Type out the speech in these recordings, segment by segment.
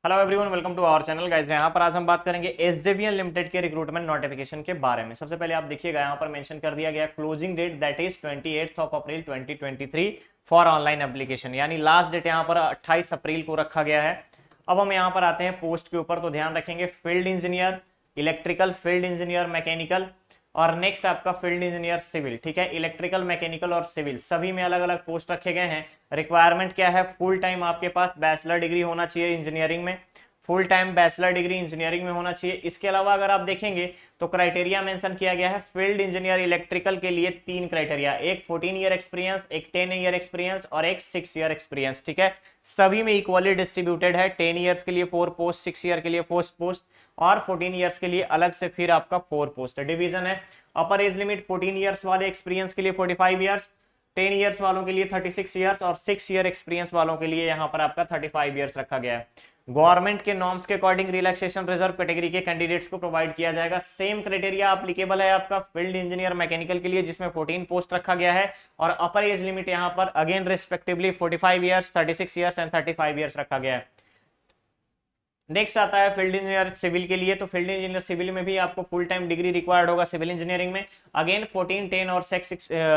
Hello everyone, welcome to our channel guys. यहाँ पर आज हम बात करेंगे एसजेवीएन लिमिटेड के रिक्रूटमेंट नोटिफिकेशन के बारे में। सबसे पहले आप देखिएगा, यहाँ पर मेंशन कर दिया गया closing date that is 28 of April 2023 for online application, यानी लास्ट डेट यहाँ पर 28 अप्रैल को रखा गया है। अब हम यहाँ पर आते हैं पोस्ट के ऊपर, तो ध्यान रखेंगे field engineer, electrical, field engineer mechanical, और नेक्स्ट आपका फील्ड इंजीनियर सिविल। ठीक है, इलेक्ट्रिकल, मैकेनिकल और सिविल सभी में अलग अलग पोस्ट रखे गए हैं। रिक्वायरमेंट क्या है? फुल टाइम आपके पास बैचलर डिग्री होना चाहिए इंजीनियरिंग में, full time bachelor degree engineering में होना चाहिए। इसके अलावा अगर आप देखेंगे तो क्राइटेरिया मेंशन किया गया है फील्ड इंजीनियर इलेक्ट्रिकल के लिए 3 क्राइटेरिया, एक 14 ईयर एक्सपीरियंस, एक 10 ईयर एक्सपीरियंस और एक 6 ईयर एक्सपीरियंस। ठीक है, सभी में इक्वली डिस्ट्रीब्यूटेड है। 10 ईयर्स के लिए 4 पोस्ट, 6 ईयर के लिए 4 पोस्ट और 14 ईयर्स के लिए अलग से फिर आपका 4 पोस्ट। डिवीजन है, अपर एज लिमिट 14 ईयर्स वाले एक्सपीरियंस के लिए 45 ईयर्स, 10 ईयर्स वालों के लिए 36 ईयर्स और 6 ईयर एक्सपीरियंस वालों के लिए यहाँ पर आपका 35 ईयर्स रखा गया है। गवर्नमेंट के नॉर्म्स के अकॉर्डिंग रिलैक्सेशन रिजर्व कैटेगरी के कैंडिडेट्स को प्रोवाइड किया जाएगा। सेम क्राइटेरिया एप्लीकेबल है आपका फील्ड इंजीनियर मैकेनिकल के लिए, जिसमें 14 पोस्ट रखा गया है और अपर एज लिमिट यहाँ पर again respectively 45 years, 36 years and 35 years रखा गया है। नेक्स्ट आता है फील्ड इंजीनियर सिविल के लिए, तो फील्ड इंजीनियर सिविल में भी आपको फुल टाइम डिग्री रिक्वायर्ड होगा सिविल इंजीनियरिंग में। अगेन 14, 10 और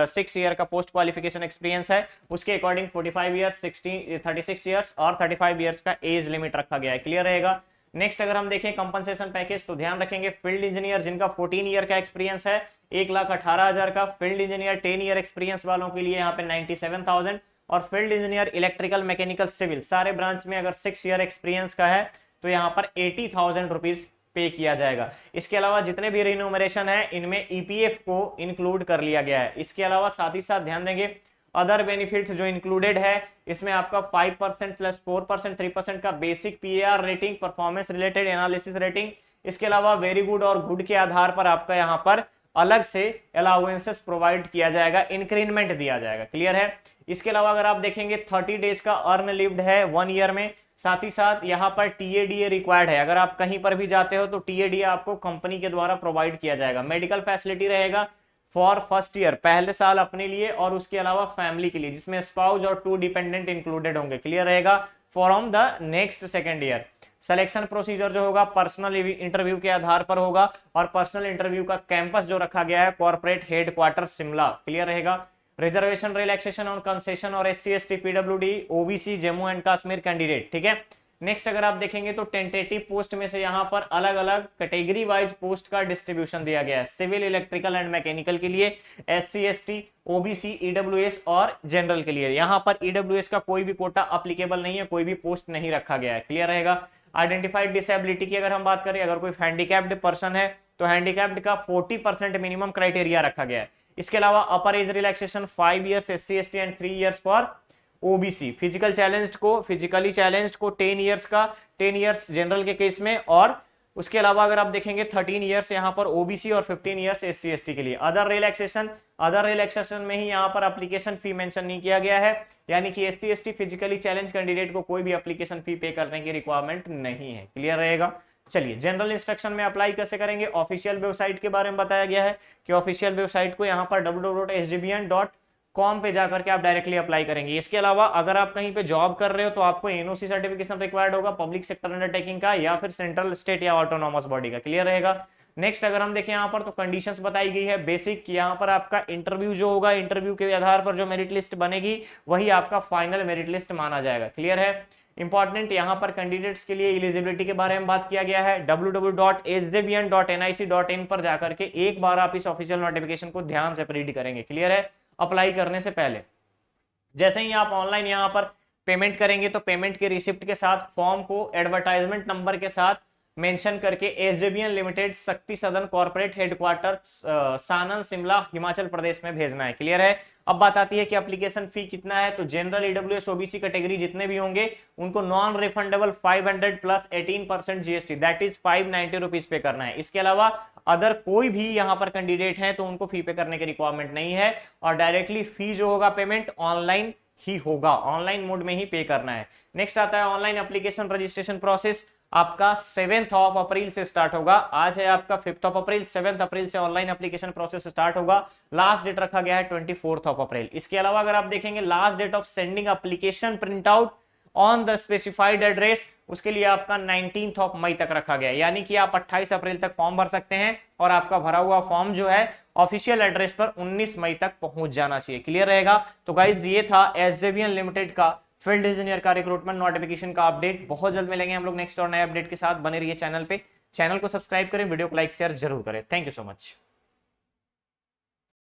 6 ईयर का पोस्ट क्वालिफिकेशन एक्सपीरियंस है, उसके अकॉर्डिंग 45 ईयर्स, 36 ईयर्स और 35 ईयर्स का एज लिमिट रखा गया है। क्लियर रहेगा। नेक्स्ट अगर हम देखें कंपनसेशन पैकेज, तो ध्यान रखेंगे फील्ड इंजीनियर जिनका 14 ईयर का एक्सपीरियंस है 1,18,000 का, फील्ड इंजीनियर 10 ईयर एक्सपीरियंस वालों के लिए यहाँ पे 97,000 और field engineer electrical, mechanical, civil सारे ब्रांच में अगर 6 ईयर एक्सपीरियंस का है तो यहाँ पर 80,000 रुपीज पे किया जाएगा। इसके अलावा जितने भी रिन्यूमरेशन है इनमें ईपीएफ को इंक्लूड कर लिया गया है। इसके अलावा साथ ही साथ ध्यान देंगे अदर बेनिफिट्स जो इंक्लूडेड है, इसमें आपका 5% प्लस 4%, 3% का basic PAR rating, performance related analysis rating. इसके अलावा वेरी गुड और गुड के आधार पर आपका यहाँ पर अलग से अलाउंसेस प्रोवाइड किया जाएगा, इंक्रीमेंट दिया जाएगा। क्लियर है। इसके अलावा अगर आप देखेंगे 30 डेज का अर्न लिव्ड है 1 ईयर में। साथ ही साथ यहाँ पर टीएडीए रिक्वायर्ड है, अगर आप कहीं पर भी जाते हो तो टीएडीए आपको कंपनी के द्वारा प्रोवाइड किया जाएगा। मेडिकल फैसिलिटी रहेगा फॉर फर्स्ट ईयर, पहले साल अपने लिए और उसके अलावा फैमिली के लिए, जिसमें स्पाउस और 2 डिपेंडेंट इंक्लूडेड होंगे। क्लियर रहेगा। From the next second year selection procedure जो होगा पर्सनल इंटरव्यू के आधार पर होगा और पर्सनल इंटरव्यू का कैंपस जो रखा गया है कॉर्पोरेट हेडक्वार्टर शिमला। क्लियर रहेगा। रिजर्वेशन रिलैक्सेशन और कंसेशन और SC ST PWD OBC Jammu and Kashmir candidate. ठीक है। नेक्स्ट अगर आप देखेंगे तो टेंटेटिव पोस्ट में से यहाँ पर अलग अलग कैटेगरी वाइज पोस्ट का डिस्ट्रीब्यूशन दिया गया है। सिविल, इलेक्ट्रिकल एंड मैकेनिकल के लिए, एससी एसटी, ओबीसी, ईडब्ल्यूएस और जनरल के लिए। यहाँ पर ईडब्ल्यूएस का कोई भी कोटा अप्लीकेबल नहीं है, कोई भी पोस्ट नहीं रखा गया है। क्लियर रहेगा। आइडेंटिफाइड डिसेबिलिटी की अगर हम बात करें, अगर कोई हैंडीकैप्ड पर्सन है तो हैंडीकैप्ड का 40% मिनिमम क्राइटेरिया रखा गया है। इसके अलावा अपर age relaxation 5 years SC ST and 3 years for OBC. Physically challenged को 10 इयर्स का, 10 इयर्स जनरल के केस में, और उसके अलावा अगर आप देखेंगे 13 इयर्स यहाँ पर ओबीसी और 15 इयर्स एससी एसटी के लिए। अदर रिलैक्सेशन में ही यहाँ पर एप्लीकेशन फी मेंशन नहीं किया गया है, यानी कि SC ST physically challenge candidate को कोई भी एप्लीकेशन फी पे करने की रिक्वायरमेंट नहीं है। क्लियर रहेगा। चलिए जनरल इंस्ट्रक्शन में अप्लाई कैसे करेंगे, ऑफिशियल वेबसाइट के बारे में बताया गया है कि ऑफिशियल वेबसाइट को यहाँ पर www.sgbn.com पे जाकर के आप डायरेक्टली अप्लाई करेंगे। इसके अलावा अगर आप कहीं पे जॉब कर रहे हो तो आपको एनओसी सर्टिफिकेशन रिक्वायर्ड होगा पब्लिक सेक्टर अंडरटेकिंग का या फिर सेंट्रल, स्टेट या ऑटोनॉमस बॉडी का। क्लियर रहेगा। नेक्स्ट अगर हम देखें यहाँ पर तो कंडीशंस बताई गई है बेसिक, यहाँ पर आपका इंटरव्यू जो होगा, इंटरव्यू के आधार पर जो मेरिट लिस्ट बनेगी वही आपका फाइनल मेरिट लिस्ट माना जाएगा। क्लियर है। इंपॉर्टेंट यहाँ पर कैंडिडेट्स के लिए एलिजिबिलिटी के बारे में बात किया गया है। www.sdbn.nic.in पर जाकर के एक बार आप इस ऑफिशियल नोटिफिकेशन को ध्यान से रीड करेंगे। क्लियर है। अप्लाई करने से पहले जैसे ही आप ऑनलाइन यहाँ पर पेमेंट करेंगे तो पेमेंट के रिसिप्ट के साथ फॉर्म को एडवर्टाइजमेंट नंबर के साथ मेंशन करके एसजेवीएन लिमिटेड शक्ति सदन कॉर्पोरेट हेडक्वार्टर सानन शिमला हिमाचल प्रदेश में भेजना है। क्लियर है। अब बात आती है कि एप्लीकेशन फी कितना है, तो जनरल, ईडब्ल्यूएस, ओबीसी कैटेगरी जितने भी होंगे उनको non refundable 500 plus 18% GST that is 590 rupees पे करना है। इसके अलावा अदर कोई भी यहाँ पर कैंडिडेट है तो उनको फी पे करने की रिक्वायरमेंट नहीं है और डायरेक्टली फी जो होगा पेमेंट ऑनलाइन ही होगा, ऑनलाइन मोड में ही पे करना है। नेक्स्ट आता है ऑनलाइन एप्लीकेशन रजिस्ट्रेशन प्रोसेस। आपका 7 ऑफ अप्रैल से स्टार्ट होगा। आज है आपका 5 ऑफ अप्रैल, 7 अप्रैल से ऑनलाइन एप्लीकेशन प्रोसेस स्टार्ट होगा। लास्ट डेट रखा गया है 24 ऑफ अप्रैल। इसके अलावा अगर आप देखेंगे last date of sending application print out on the specified address, उसके लिए आपका 19 ऑफ मई तक रखा गया है, यानी कि आप 28 अप्रैल तक फॉर्म भर सकते हैं और आपका भरा हुआ फॉर्म जो है ऑफिशियल एड्रेस पर 19 मई तक पहुंच जाना चाहिए। क्लियर रहेगा? तो गाइज ये था एसजेवीएन लिमिटेड का फील्ड इंजीनियर का रिक्रूटमेंट नोटिफिकेशन का अपडेट। बहुत जल्द मिलेंगे हम लोग नेक्स्ट और नए अपडेट के साथ। बने रहिए चैनल पे, चैनल को सब्सक्राइब करें, वीडियो को लाइक शेयर जरूर करें। Thank you so much.